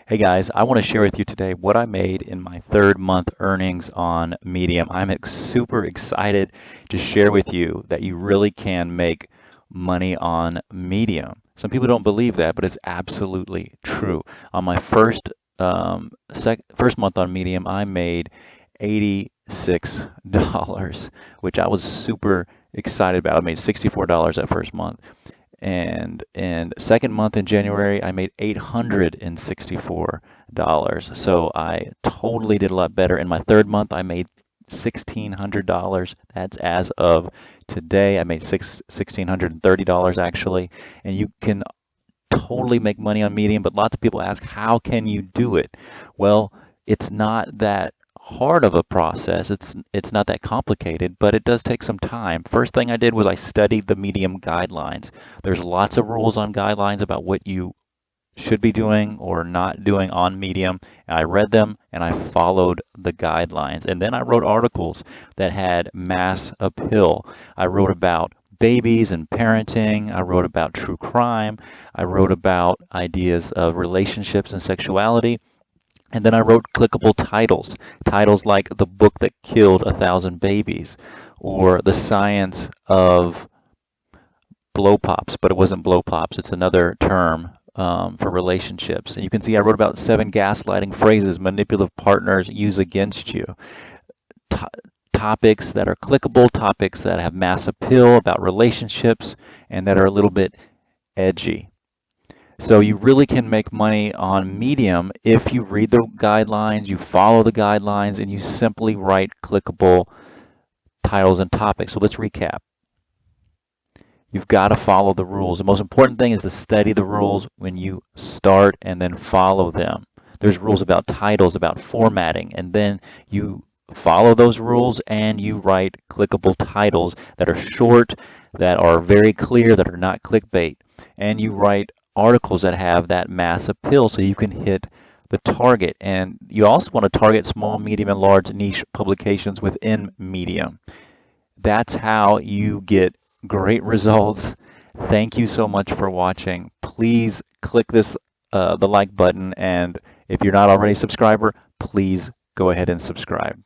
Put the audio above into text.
Hey guys, I want to share with you today what I made in my third month earnings on Medium. I'm super excited to share with you that you really can make money on Medium. Some people don't believe that, but it's absolutely true. On my first month on Medium, I made $86, which I was super excited about. I made $64 that first month. And second month in January, I made $864. So I totally did a lot better. In my third month, I made $1,600. That's as of today. I made $1,630 actually. And you can totally make money on Medium, but lots of people ask, how can you do it? Well, it's not that hard of a process. It's not that complicated, but it does take some time. First thing I did was I studied the Medium guidelines. There's lots of rules on guidelines about what you should be doing or not doing on Medium. And I read them and I followed the guidelines. And then I wrote articles that had mass appeal. I wrote about babies and parenting. I wrote about true crime. I wrote about ideas of relationships and sexuality. And then I wrote clickable titles, titles like The Book That Killed 1,000 Babies, or The Science of Blow Pops, but it wasn't blow pops, it's another term for relationships. And you can see I wrote about 7 gaslighting phrases manipulative partners use against you. Topics that are clickable, topics that have mass appeal about relationships, and that are a little bit edgy. So you really can make money on Medium if you read the guidelines, you follow the guidelines, and you simply write clickable titles and topics. So let's recap. You've got to follow the rules. The most important thing is to study the rules when you start and then follow them. There's rules about titles, about formatting, and then you follow those rules and you write clickable titles that are short, that are very clear, that are not clickbait. And you write articles that have that mass appeal so you can hit the target. And you also want to target small, medium, and large niche publications within Medium. That's how you get great results. Thank you so much for watching. Please click the like button, and if you're not already a subscriber, please go ahead and subscribe.